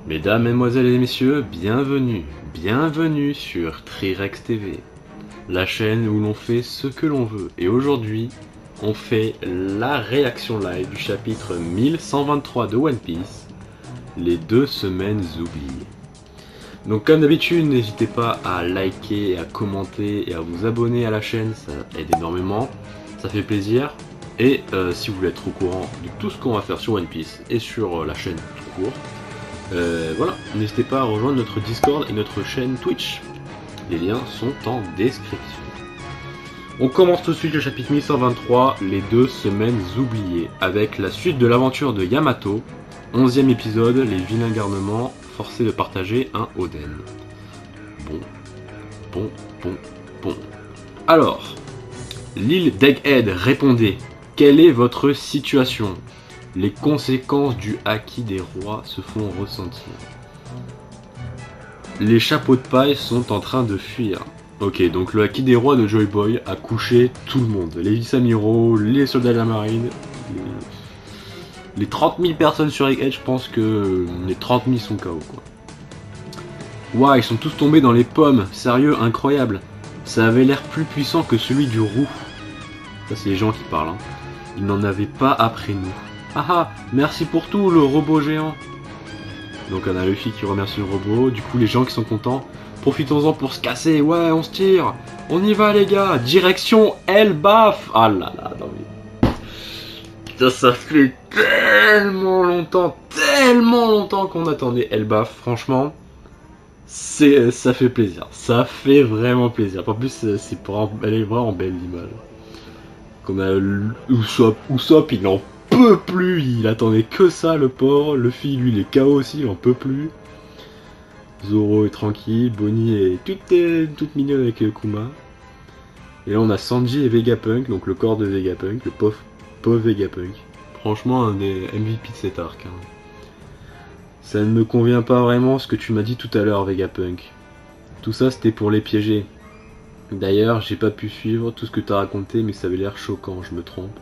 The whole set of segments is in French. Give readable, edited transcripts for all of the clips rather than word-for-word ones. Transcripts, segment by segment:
Mesdames, Mesdemoiselles et Messieurs, bienvenue sur Trirex TV, la chaîne où l'on fait ce que l'on veut. Et aujourd'hui, on fait la réaction live du chapitre 1123 de One Piece, les 2 semaines oubliées. Donc comme d'habitude, n'hésitez pas à liker, à commenter et à vous abonner à la chaîne, ça aide énormément, ça fait plaisir. Et si vous voulez être au courant de tout ce qu'on va faire sur One Piece et sur la chaîne tout court, voilà, n'hésitez pas à rejoindre notre Discord et notre chaîne Twitch. Les liens sont en description. On commence tout de suite le chapitre 1123, les 2 semaines oubliées, avec la suite de l'aventure de Yamato, 11e épisode, les vilains garnements forcés de partager un Oden. Bon. Alors, l'île d'Egghead répondait, quelle est votre situation? Les conséquences du haki des rois se font ressentir. Les chapeaux de paille sont en train de fuir. Ok, donc le haki des rois de Joy Boy a couché tout le monde. Les vice-amiraux, les soldats de la marine, les 30 000 personnes sur Egghead, je pense que les 30 000 sont KO quoi. Ouah, ils sont tous tombés dans les pommes. Sérieux, incroyable. Ça avait l'air plus puissant que celui du roux. Ça c'est les gens qui parlent. Hein. Ils n'en avaient pas après nous. Ah ah, merci pour tout le robot géant. Donc on a Luffy qui remercie le robot, du coup les gens qui sont contents, profitons-en pour se casser, ouais on se tire, on y va les gars, direction Elbaf. Ah là là, non mais... Putain ça fait tellement longtemps qu'on attendait Elbaf, franchement, ça fait plaisir, ça fait vraiment plaisir, en plus elle est vraiment belle l'image. Comme Usopp il en peut plus, il attendait que ça le pauvre, Luffy lui il est KO aussi, il en peut plus. Zoro est tranquille, Bonnie est toute mignonne avec Kuma. Et là on a Sanji et Vegapunk, donc le corps de Vegapunk, le pauvre Vegapunk. Franchement un des MVP de cet arc. Hein. Ça ne me convient pas vraiment ce que tu m'as dit tout à l'heure Vegapunk. Tout ça c'était pour les piéger. D'ailleurs j'ai pas pu suivre tout ce que t'as raconté mais ça avait l'air choquant, je me trompe.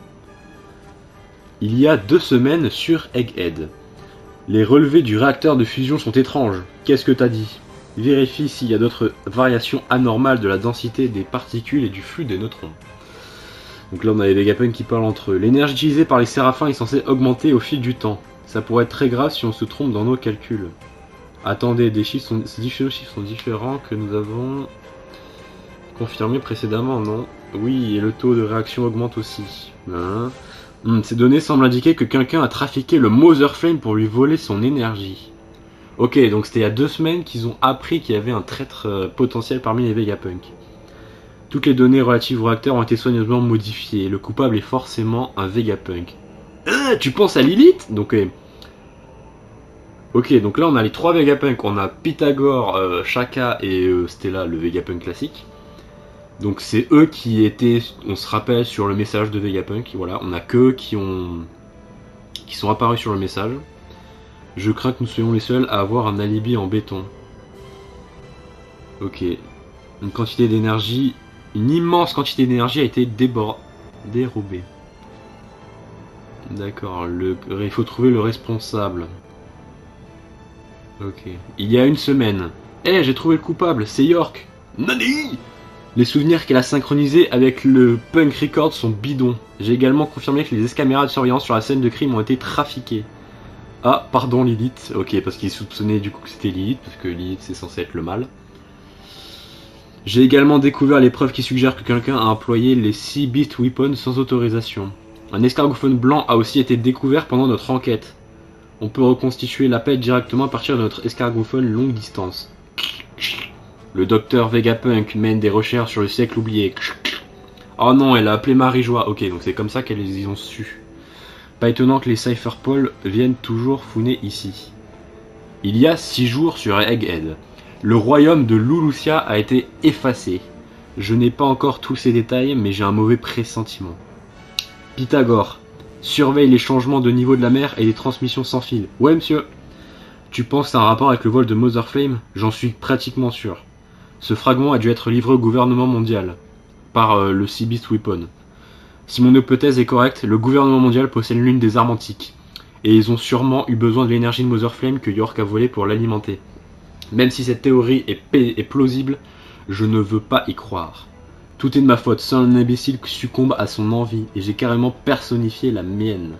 Il y a 2 semaines sur Egghead. Les relevés du réacteur de fusion sont étranges. Qu'est-ce que t'as dit? Vérifie s'il y a d'autres variations anormales de la densité des particules et du flux des neutrons. Donc là on a les Vegapunk qui parlent entre eux. L'énergie utilisée par les séraphins est censée augmenter au fil du temps. Ça pourrait être très grave si on se trompe dans nos calculs. Attendez, ces chiffres sont différents que nous avons confirmés précédemment, non? Oui, et le taux de réaction augmente aussi. Hein? Ces données semblent indiquer que quelqu'un a trafiqué le Mother Flame pour lui voler son énergie. Ok, donc c'était il y a 2 semaines qu'ils ont appris qu'il y avait un traître potentiel parmi les Vegapunk. Toutes les données relatives au réacteur ont été soigneusement modifiées. Le coupable est forcément un Vegapunk. Tu penses à Lilith? Donc, ok, donc là on a les 3 Vegapunk. On a Pythagore, Shaka et Stella, le Vegapunk classique. Donc c'est eux qui étaient, on se rappelle, sur le message de Vegapunk. Voilà, on a qu'eux qui sont apparus sur le message. Je crains que nous soyons les seuls à avoir un alibi en béton. Ok. Une quantité d'énergie, une immense quantité d'énergie a été dérobée. D'accord, il faut trouver le responsable. Ok. Il y a 1 semaine. J'ai trouvé le coupable, c'est York. Nani? Les souvenirs qu'elle a synchronisés avec le Punk Record sont bidons. J'ai également confirmé que les caméras de surveillance sur la scène de crime ont été trafiquées. Ah, pardon Lilith. Ok, parce qu'il soupçonnait du coup que c'était Lilith, parce que Lilith c'est censé être le mal. J'ai également découvert les preuves qui suggèrent que quelqu'un a employé les Sea Beast Weapons sans autorisation. Un escargophone blanc a aussi été découvert pendant notre enquête. On peut reconstituer l'appel directement à partir de notre escargophone longue distance. Le docteur Vegapunk mène des recherches sur le siècle oublié. Oh non, elle a appelé Marie-Joie. Ok, donc c'est comme ça qu'elles y ont su. Pas étonnant que les Cypher Paul viennent toujours fouiner ici. Il y a 6 jours sur Egghead. Le royaume de Lulusia a été effacé. Je n'ai pas encore tous ces détails, mais j'ai un mauvais pressentiment. Pythagore, surveille les changements de niveau de la mer et les transmissions sans fil. Ouais, monsieur. Tu penses que c'est un rapport avec le vol de Mother Flame? J'en suis pratiquement sûr. Ce fragment a dû être livré au gouvernement mondial par le Sea Beast Weapon. Si mon hypothèse est correcte, le gouvernement mondial possède l'une des armes antiques. et ils ont sûrement eu besoin de l'énergie de Mother Flame que York a volée pour l'alimenter. Même si cette théorie est plausible, je ne veux pas y croire. Tout est de ma faute, seul un imbécile succombe à son envie, et j'ai carrément personnifié la mienne.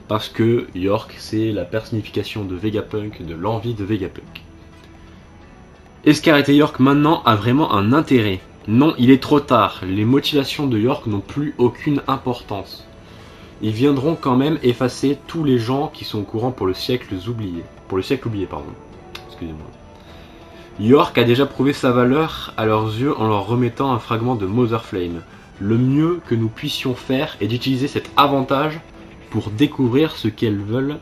Parce que York, c'est la personnification de Vegapunk, de l'envie de Vegapunk. Est-ce qu'arrêter York maintenant a vraiment un intérêt? Non, il est trop tard, les motivations de York n'ont plus aucune importance. Ils viendront quand même effacer tous les gens qui sont au courant pour le siècle oublié. Excusez-moi. York a déjà prouvé sa valeur à leurs yeux en leur remettant un fragment de Mother Flame. Le mieux que nous puissions faire est d'utiliser cet avantage pour découvrir ce qu'elles veulent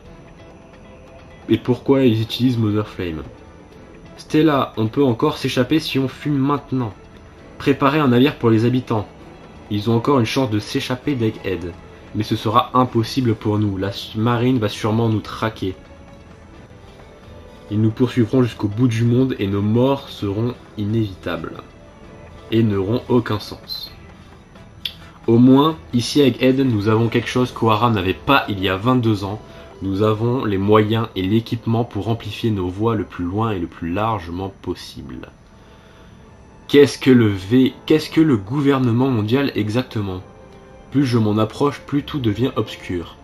et pourquoi ils utilisent Mother Flame. Stella, on peut encore s'échapper si on fume maintenant. Préparer un navire pour les habitants. Ils ont encore une chance de s'échapper d'Egghead. Mais ce sera impossible pour nous. La marine va sûrement nous traquer. Ils nous poursuivront jusqu'au bout du monde et nos morts seront inévitables. Et n'auront aucun sens. Au moins, ici à Egghead, nous avons quelque chose qu'Ohara n'avait pas il y a 22 ans. Nous avons les moyens et l'équipement pour amplifier nos voix le plus loin et le plus largement possible. Qu'est-ce que le gouvernement mondial exactement? Plus je m'en approche, plus tout devient obscur.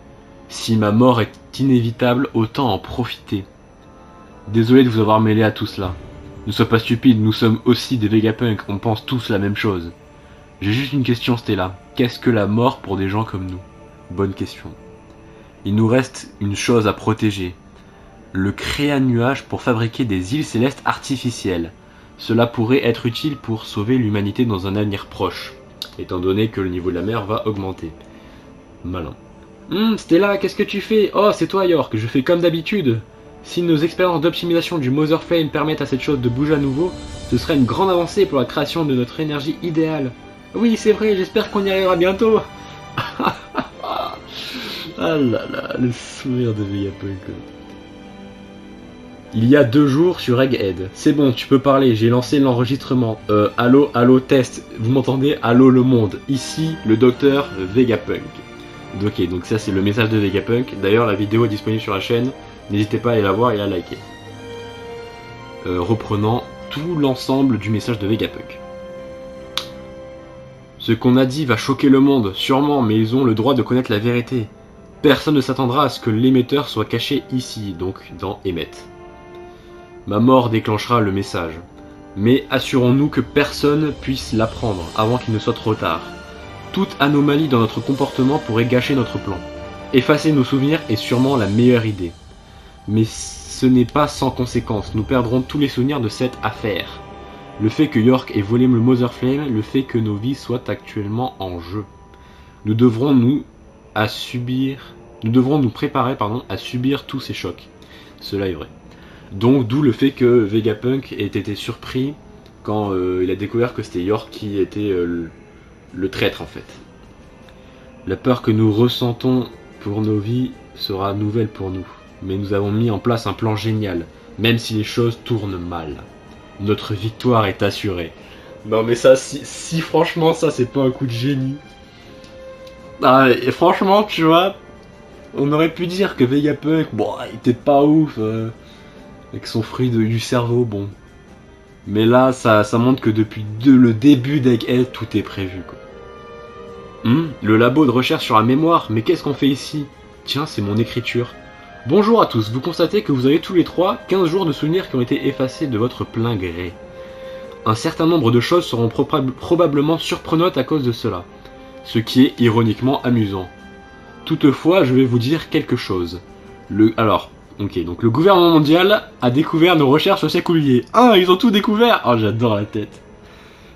Si ma mort est inévitable, autant en profiter. Désolé de vous avoir mêlé à tout cela. Ne sois pas stupide, nous sommes aussi des Vegapunk, on pense tous la même chose. J'ai juste une question, Stella. Qu'est-ce que la mort pour des gens comme nous? Bonne question. Il nous reste une chose à protéger. Le créa-nuage pour fabriquer des îles célestes artificielles. Cela pourrait être utile pour sauver l'humanité dans un avenir proche, étant donné que le niveau de la mer va augmenter. Malin. Stella, qu'est-ce que tu fais? Oh, c'est toi, York, je fais comme d'habitude. Si nos expériences d'optimisation du Mother Flame permettent à cette chose de bouger à nouveau, ce serait une grande avancée pour la création de notre énergie idéale. Oui, c'est vrai, j'espère qu'on y arrivera bientôt. Ah là là, le sourire de Vegapunk. Il y a 2 jours sur Egghead. C'est bon, tu peux parler, j'ai lancé l'enregistrement. Allô, allô, test. Vous m'entendez? Allô, le monde. Ici, le docteur Vegapunk. Ok, donc ça c'est le message de Vegapunk. D'ailleurs, la vidéo est disponible sur la chaîne. N'hésitez pas à aller la voir et à liker. Reprenant tout l'ensemble du message de Vegapunk. Ce qu'on a dit va choquer le monde, sûrement, mais ils ont le droit de connaître la vérité. Personne ne s'attendra à ce que l'émetteur soit caché ici, donc dans Emmet. Ma mort déclenchera le message. Mais assurons-nous que personne puisse l'apprendre avant qu'il ne soit trop tard. Toute anomalie dans notre comportement pourrait gâcher notre plan. Effacer nos souvenirs est sûrement la meilleure idée. Mais ce n'est pas sans conséquence, nous perdrons tous les souvenirs de cette affaire. Le fait que York ait volé le Mother Flame, le fait que nos vies soient actuellement en jeu. Nous devrons nous préparer à subir tous ces chocs. Cela est vrai. Donc d'où le fait que Vegapunk ait été surpris quand il a découvert que c'était York qui était le traître en fait. La peur que nous ressentons pour nos vies sera nouvelle pour nous, mais nous avons mis en place un plan génial, même si les choses tournent mal. Notre victoire est assurée. Non mais ça, si franchement ça c'est pas un coup de génie. Ah, et franchement tu vois, on aurait pu dire que Vegapunk, bon, il était pas ouf. Avec son fruit du cerveau, bon. Mais là, ça montre que depuis le début d'Egghead, tout est prévu, quoi. Le labo de recherche sur la mémoire, mais qu'est-ce qu'on fait ici? Tiens, c'est mon écriture. Bonjour à tous, vous constatez que vous avez tous les 3 15 jours de souvenirs qui ont été effacés de votre plein gré. Un certain nombre de choses seront probablement surprenantes à cause de cela, ce qui est ironiquement amusant. Toutefois, je vais vous dire quelque chose. Ok, donc le gouvernement mondial a découvert nos recherches au siècle oublié. Ah, ils ont tout découvert! Oh, j'adore la tête.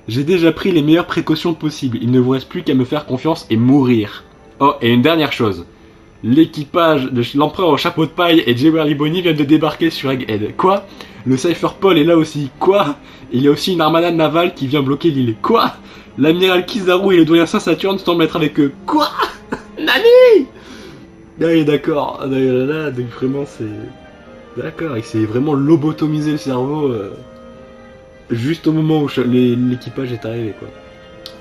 J'ai déjà pris les meilleures précautions possibles. Il ne vous reste plus qu'à me faire confiance et mourir. Oh, et une dernière chose. L'équipage de l'empereur au chapeau de paille et Jewelry Bonnie viennent de débarquer sur Egghead. Quoi? Le Cypher Paul est là aussi. Quoi? Il y a aussi une armada navale qui vient bloquer l'île. Quoi? L'amiral Kizaru et le doyen Saint-Saturne semblent être avec eux. Quoi? Nani? Ah, d'accord. Là, donc vraiment, c'est... D'accord, il s'est vraiment lobotomisé le cerveau juste au moment où l'équipage est arrivé, quoi.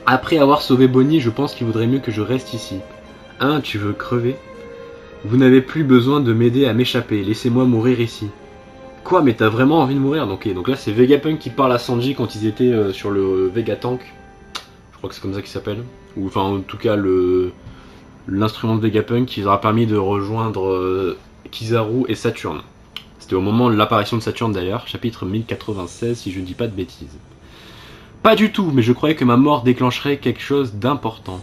Après avoir sauvé Bonnie, je pense qu'il vaudrait mieux que je reste ici. Hein, tu veux crever? Vous n'avez plus besoin de m'aider à m'échapper, laissez-moi mourir ici. Quoi, mais t'as vraiment envie de mourir? Donc là c'est Vegapunk qui parle à Sanji quand ils étaient sur le Vegatank. Je crois que c'est comme ça qu'il s'appelle. Ou enfin en tout cas l'instrument de Vegapunk qui leur a permis de rejoindre Kizaru et Saturne. C'était au moment de l'apparition de Saturne d'ailleurs, chapitre 1096 si je ne dis pas de bêtises. Pas du tout, mais je croyais que ma mort déclencherait quelque chose d'important.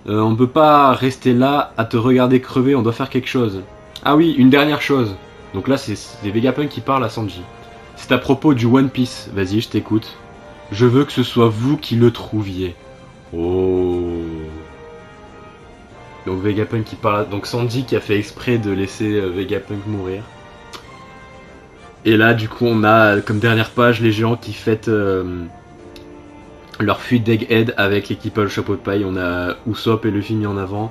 On ne peut pas rester là à te regarder crever, on doit faire quelque chose. Ah oui, une dernière chose. Donc là c'est Vegapunk qui parle à Sanji. C'est à propos du One Piece, vas-y je t'écoute. Je veux que ce soit vous qui le trouviez. Oh. Donc Vegapunk qui parle, donc Sanji qui a fait exprès de laisser Vegapunk mourir. Et là du coup on a comme dernière page les géants qui fêtent leur fuite d'Egghead avec l'équipage chapeau de paille. On a Usopp et Luffy mis en avant.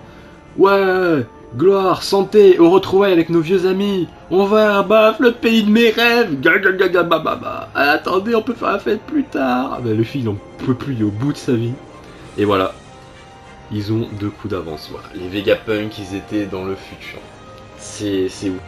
Ouais, gloire, santé, au retrouvailles avec nos vieux amis. On va à Baf, le pays de mes rêves. Attendez, on peut faire la fête plus tard. Bah, Luffy il en peut plus, il est au bout de sa vie. Et voilà, ils ont 2 coups d'avance. Voilà. Les Vegapunk, ils étaient dans le futur. C'est ouf.